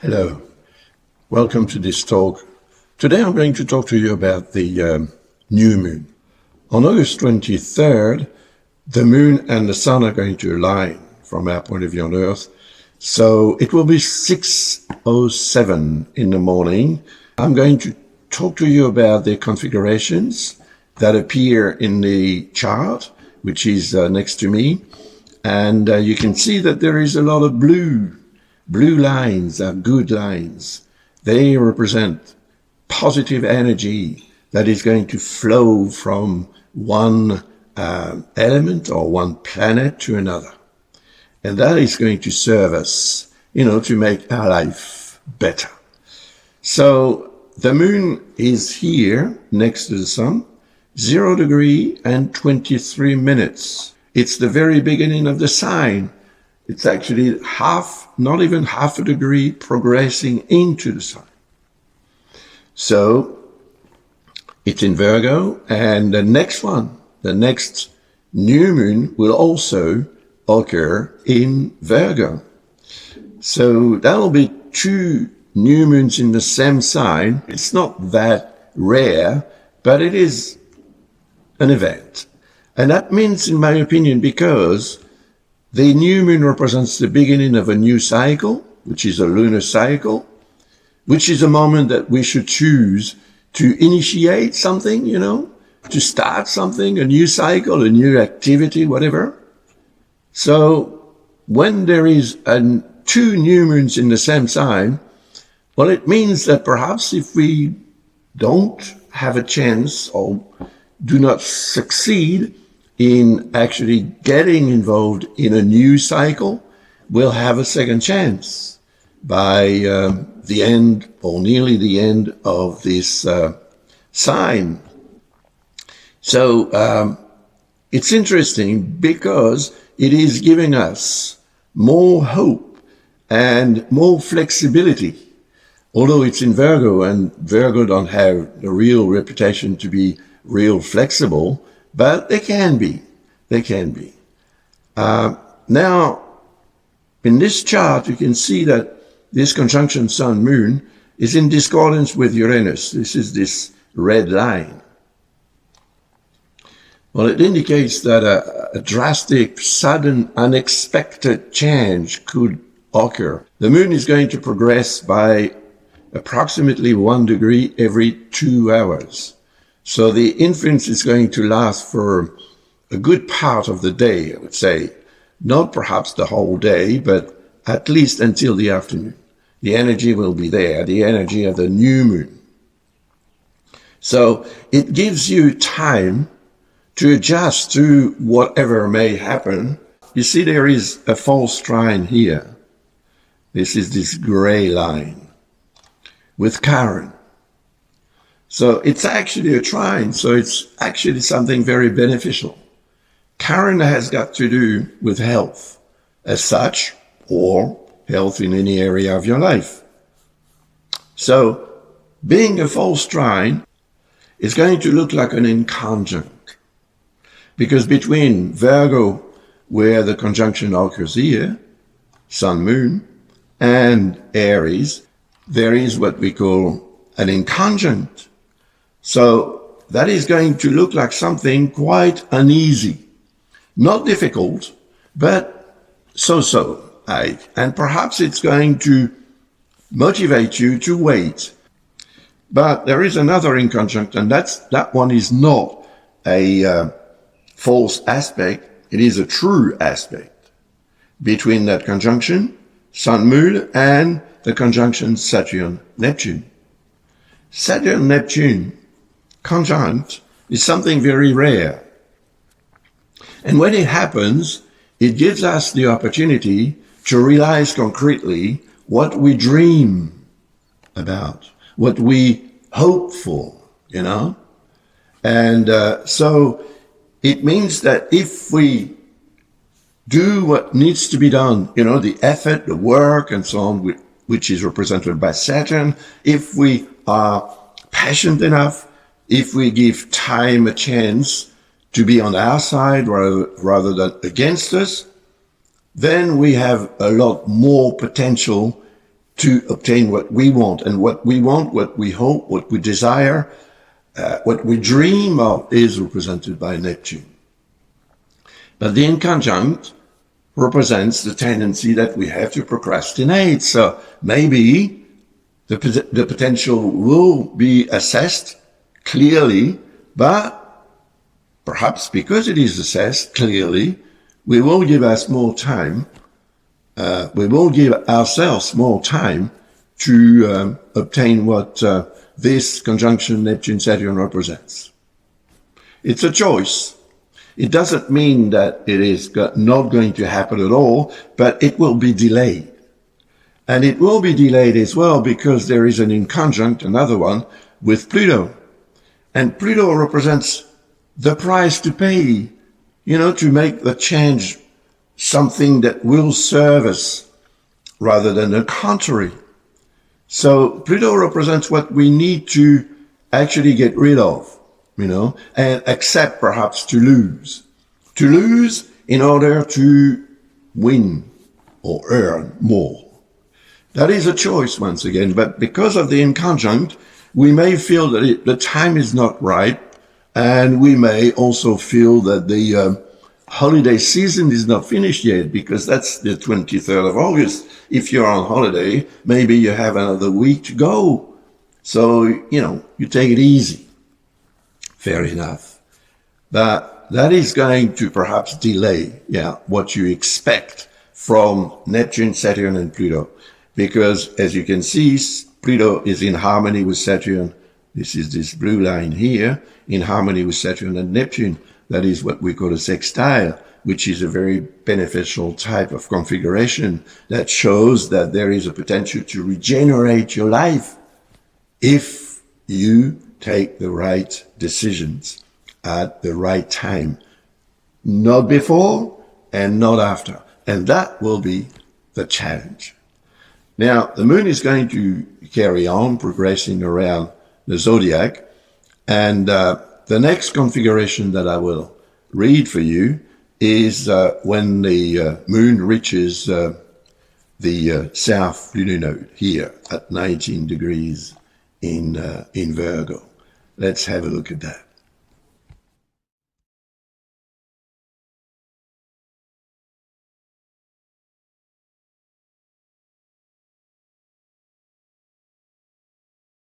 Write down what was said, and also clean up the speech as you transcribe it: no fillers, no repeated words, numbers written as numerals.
Hello, welcome to this talk. Today I'm going to talk to you about the new moon. On August 23rd, the moon and the sun are going to align from our point of view on Earth. So it will be 6:07 in the morning. I'm going to talk to you about the configurations that appear in the chart, which is next to me. And you can see that there is a lot of blue lines are good lines. They represent positive energy that is going to flow from one element or one planet to another. And that is going to serve us, to make our life better. So the moon is here next to the sun, 0 degree and 23 minutes. It's the very beginning of the sign. It's actually not even half a degree progressing into the sun. So it's in Virgo, and the next new moon will also occur in Virgo. So that'll be 2 new moons in the same sign. It's not that rare, but it is an event. And that means, in my opinion, because the new moon represents the beginning of a new cycle, which is a lunar cycle, which is a moment that we should choose to initiate something, to start something, a new cycle, a new activity, whatever. So when there is 2 new moons in the same sign, well, it means that perhaps if we don't have a chance or do not succeed in actually getting involved in a new cycle, we'll have a second chance by the end or nearly the end of this sign. So it's interesting because it is giving us more hope and more flexibility. Although it's in Virgo, and Virgo don't have a real reputation to be real flexible, but they can be. Now, in this chart, you can see that this conjunction Sun-Moon is in discordance with Uranus. This is this red line. Well, it indicates that a drastic, sudden, unexpected change could occur. The moon is going to progress by approximately 1 degree every 2 hours. So the influence is going to last for a good part of the day, I would say. Not perhaps the whole day, but at least until the afternoon. The energy will be there, the energy of the new moon. So it gives you time to adjust to whatever may happen. You see, there is a false trine here. This is this gray line with Chiron. So it's actually a trine, so it's actually something very beneficial. Chiron has got to do with health as such, or health in any area of your life. So being a false trine is going to look like an inconjunct, because between Virgo, where the conjunction occurs here, Sun-Moon, and Aries, there is what we call an inconjunct. So that is going to look like something quite uneasy. Not difficult, but so-so. And perhaps it's going to motivate you to wait. But there is another inconjunct, and that one is not a false aspect. It is a true aspect between that conjunction, Sun-Moon, and the conjunction Saturn-Neptune. Saturn-Neptune conjunct is something very rare. And when it happens, it gives us the opportunity to realize concretely what we dream about, what we hope for, And so it means that if we do what needs to be done, the effort, the work, and so on, which is represented by Saturn, if we are passionate enough, if we give time a chance to be on our side rather than against us, then we have a lot more potential to obtain what we want. And what we want, what we hope, what we desire, what we dream of is represented by Neptune. But the inconjunct represents the tendency that we have to procrastinate. So maybe the potential will be assessed clearly, but perhaps because it is assessed clearly, we will give us more time. We will give ourselves more time to obtain what this conjunction Neptune-Saturn represents. It's a choice. It doesn't mean that it is not going to happen at all, but it will be delayed. And it will be delayed as well because there is an inconjunct, another one, with Pluto. And Pluto represents the price to pay, to make the change something that will serve us rather than the contrary. So Pluto represents what we need to actually get rid of, and accept perhaps to lose. To lose in order to win or earn more. That is a choice once again, but because of the inconjunct, we may feel that the time is not right, and we may also feel that the holiday season is not finished yet, because that's the 23rd of August. If you're on holiday, maybe you have another week to go. So, you take it easy. Fair enough. But that is going to perhaps delay, what you expect from Neptune, Saturn, and Pluto. Because, as you can see, Pluto is in harmony with Saturn. This is this blue line here, in harmony with Saturn and Neptune. That is what we call a sextile, which is a very beneficial type of configuration that shows that there is a potential to regenerate your life if you take the right decisions at the right time. Not before and not after. And that will be the challenge. Now, the moon is going to carry on progressing around the zodiac, and the next configuration that I will read for you is when the moon reaches the south lunar node here at 19 degrees in Virgo. Let's have a look at that.